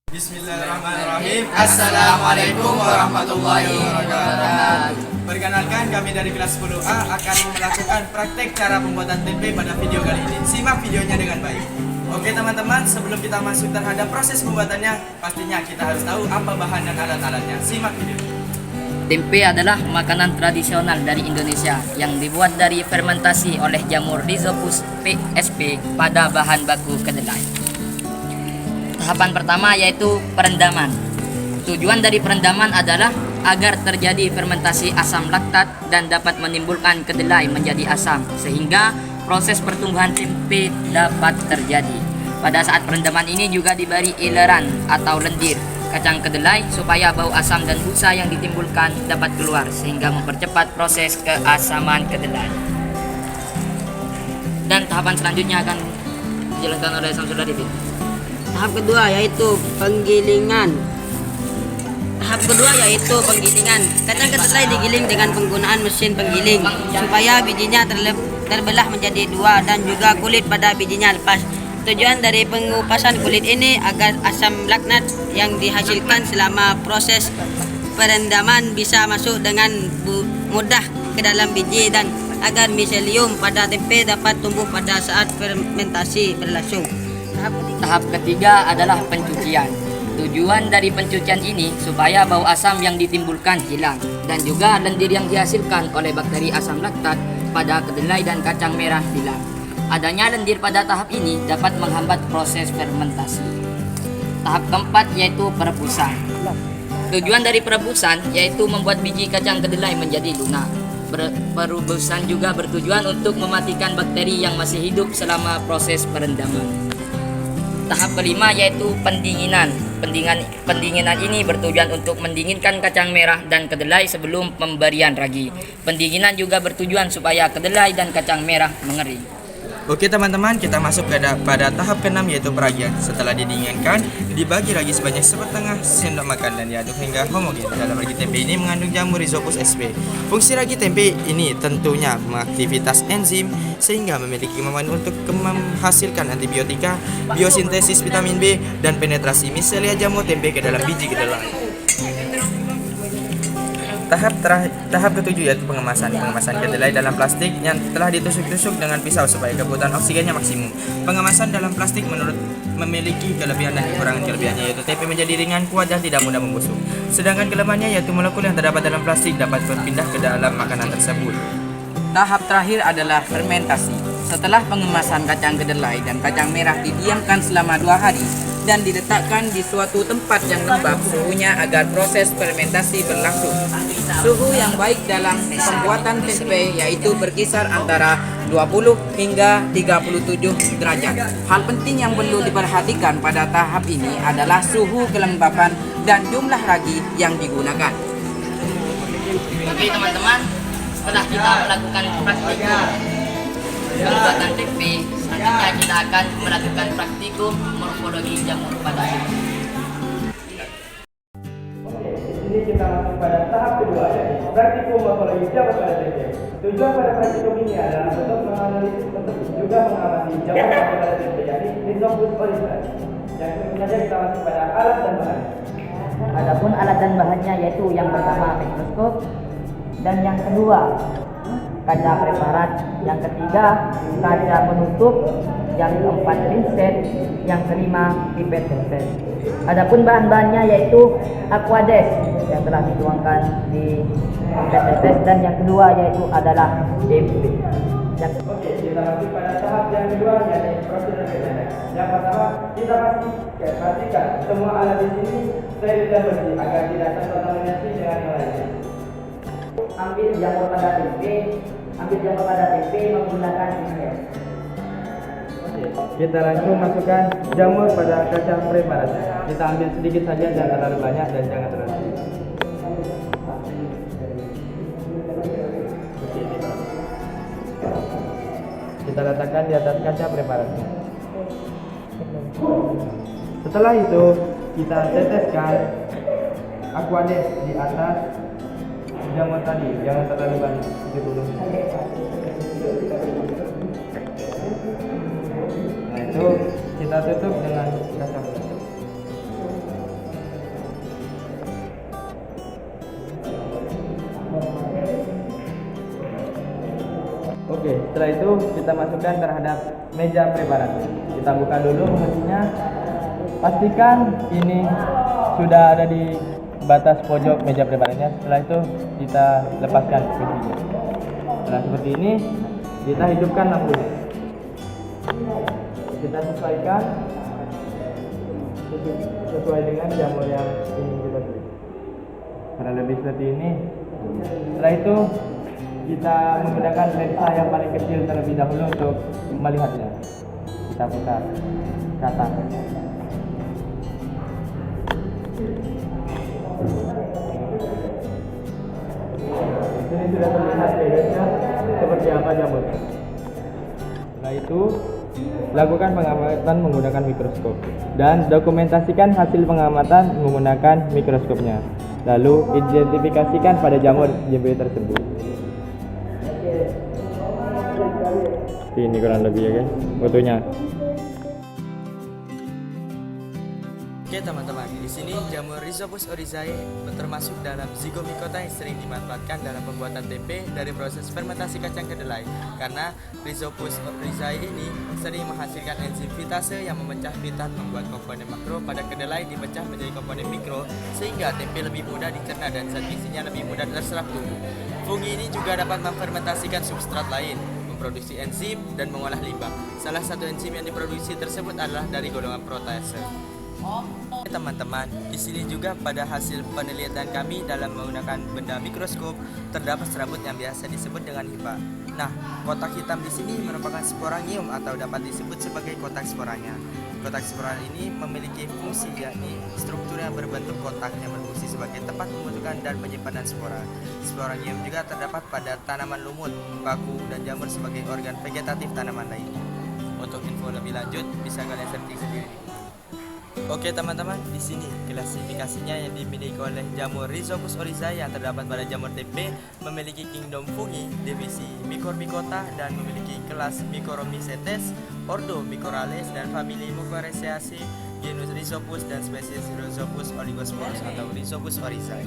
Bismillahirrahmanirrahim. Assalamualaikum warahmatullahi wabarakatuh. Perkenalkan, kami dari kelas 10A akan melakukan praktek cara pembuatan tempe pada video kali ini. Simak videonya dengan baik. Oke teman-teman, sebelum kita masuk terhadap proses pembuatannya, pastinya kita harus tahu apa bahan dan alat-alatnya. Simak video. Tempe adalah makanan tradisional dari Indonesia yang dibuat dari fermentasi oleh jamur Rhizopus sp pada bahan baku kedelai. Tahapan pertama yaitu perendaman. Tujuan dari perendaman adalah agar terjadi fermentasi asam laktat dan dapat menimbulkan kedelai menjadi asam sehingga proses pertumbuhan tempe dapat terjadi. Pada saat perendaman ini juga diberi ileran atau lendir kacang kedelai supaya bau asam dan busa yang ditimbulkan dapat keluar sehingga mempercepat proses keasaman kedelai. Dan tahapan selanjutnya akan dijelaskan oleh Samsul Arifin. Tahap kedua yaitu penggilingan. Kacang kedelai digiling dengan penggunaan mesin penggiling supaya bijinya terbelah menjadi dua dan juga kulit pada bijinya lepas. Tujuan dari pengupasan kulit ini agar asam laknat yang dihasilkan selama proses perendaman bisa masuk dengan mudah ke dalam biji dan agar miselium pada tempe dapat tumbuh pada saat fermentasi berlangsung. Tahap ketiga adalah pencucian. Tujuan dari pencucian ini supaya bau asam yang ditimbulkan hilang dan juga lendir yang dihasilkan oleh bakteri asam laktat pada kedelai dan kacang merah hilang. Adanya lendir pada tahap ini dapat menghambat proses fermentasi. Tahap keempat yaitu perebusan. Tujuan dari perebusan yaitu membuat biji kacang kedelai menjadi lunak. Perebusan juga bertujuan untuk mematikan bakteri yang masih hidup selama proses perendaman. Tahap kelima yaitu pendinginan. Pendinginan ini bertujuan untuk mendinginkan kacang merah dan kedelai sebelum pemberian ragi. Pendinginan juga bertujuan supaya kedelai dan kacang merah mengering. Oke teman-teman, kita masuk pada tahap ke-6 yaitu peragian. Setelah didinginkan, dibagi ragi sebanyak setengah sendok makan dan diaduk hingga homogen. Dalam ragi tempe ini mengandung jamur Rhizopus sp. Fungsi ragi tempe ini tentunya mengaktivitas enzim sehingga memiliki kemampuan untuk menghasilkan antibiotika, biosintesis vitamin B, dan penetrasi miselia jamur tempe ke dalam biji kedelai. Tahap ketujuh yaitu pengemasan kedelai dalam plastik yang telah ditusuk-tusuk dengan pisau supaya kebutuhan oksigennya maksimum. Pengemasan dalam plastik memiliki kelebihan dan kelebihannya yaitu tempe menjadi ringan, kuat, dan tidak mudah membusuk. Sedangkan kelemahannya yaitu molekul yang terdapat dalam plastik dapat berpindah ke dalam makanan tersebut. Tahap terakhir adalah fermentasi. Setelah pengemasan kacang kedelai dan kacang merah didiamkan selama 2 hari dan diletakkan di suatu tempat yang lembab suhunya agar proses fermentasi berlangsung. Suhu yang baik dalam pembuatan tempe yaitu berkisar antara 20 hingga 37 derajat. Hal penting yang perlu diperhatikan pada tahap ini adalah suhu kelembapan dan jumlah ragi yang digunakan. Oke teman-teman, setelah kita melakukan praktikum pembuatan tempe, selanjutnya kita akan melakukan praktikum morfologi jamur pada tempe. Ini kita masuk pada tahap kedua yaitu praktikum morfologi jamur pada tempe. Tujuan pada praktikum ini adalah untuk menganalisis untuk juga mengamati jamur pada tempe yakni Rhizopus oryzalis. Yang saja kita masuk pada alat dan bahan. Adapun alat dan bahannya yaitu yang pertama mikroskop dan yang kedua kaca preparat, yang ketiga kaca penutup, yang keempat rinset, yang kelima pipet tetes. Adapun bahan-bahannya yaitu aquades yang telah dituangkan di pipet tetes dan yang kedua yaitu adalah tempe. Oke, kita masuk pada tahap yang kedua yaitu prosedur kerja. Yang pertama kita pastikan semua alat di sini steril dan bersih agar tidak terkontaminasi dengan yang lainnya. Ambil jamur pada tempe menggunakan pipet. Kita langsung masukkan jamur pada kacang preparat. Kita ambil sedikit saja, jangan terlalu banyak dan jangan terlalu sedikit. Kita letakkan di atas kaca preparat. Setelah itu kita teteskan aquades di atas jamur tadi, jangan terlalu banyak, sedikit dulu. Nah itu kita tutup dengan kaca plastik. Setelah itu kita masukkan terhadap meja preparat. Kita buka dulu mesinnya. Pastikan ini sudah ada di batas pojok meja preparatnya. Setelah itu kita lepaskan mesinnya. Setelah seperti ini, kita hidupkan lampunya. Kita sesuaikan sesuai dengan jamur yang ingin kita tulis. Kurang lebih seperti ini. Setelah itu kita menggunakan lensa yang paling kecil terlebih dahulu untuk melihatnya. Kita putar ke atas. Di sini sudah terlihat bedanya seperti apa jamur. Setelah itu lakukan pengamatan menggunakan mikroskop dan dokumentasikan hasil pengamatan menggunakan mikroskopnya. Lalu identifikasikan pada jamur JB tersebut. Ini kurang lebih ya guys fotonya. Oke teman-teman, di sini jamur Rhizopus oryzae termasuk dalam zygomicota yang sering dimanfaatkan dalam pembuatan tempe dari proses fermentasi kacang kedelai. Karena Rhizopus oryzae ini sering menghasilkan enzim fitase yang memecah fitat membuat komponen makro pada kedelai dipecah menjadi komponen mikro sehingga tempe lebih mudah dicerna dan zat gizinya lebih mudah terserap tubuh. Fungi ini juga dapat memfermentasikan substrat lain, memproduksi enzim dan mengolah limbah. Salah satu enzim yang diproduksi tersebut adalah dari golongan protease. Teman-teman, di sini juga pada hasil penelitian kami dalam menggunakan benda mikroskop terdapat serabut yang biasa disebut dengan hifa. Nah, kotak hitam di sini merupakan sporangium atau dapat disebut sebagai kotak sporanya. Kotak spora ini memiliki fungsi yakni struktur yang berbentuk kotak yang berfungsi sebagai tempat pembentukan dan penyimpanan spora. Sporangium juga terdapat pada tanaman lumut, paku, dan jamur sebagai organ vegetatif tanaman lainnya. Untuk info lebih lanjut bisa kalian searching sendiri. Oke teman-teman, di sini klasifikasinya yang dimiliki oleh jamur Rhizopus oryzae yang terdapat pada jamur tempe memiliki kingdom fungi, divisi Mycormycota dan memiliki kelas Mycorrhizaceae, ordo Mycorrhizae dan famili Mycorrhizaceae, genus Rhizopus dan spesies Rhizopus oligosporus atau Rhizopus oryzae.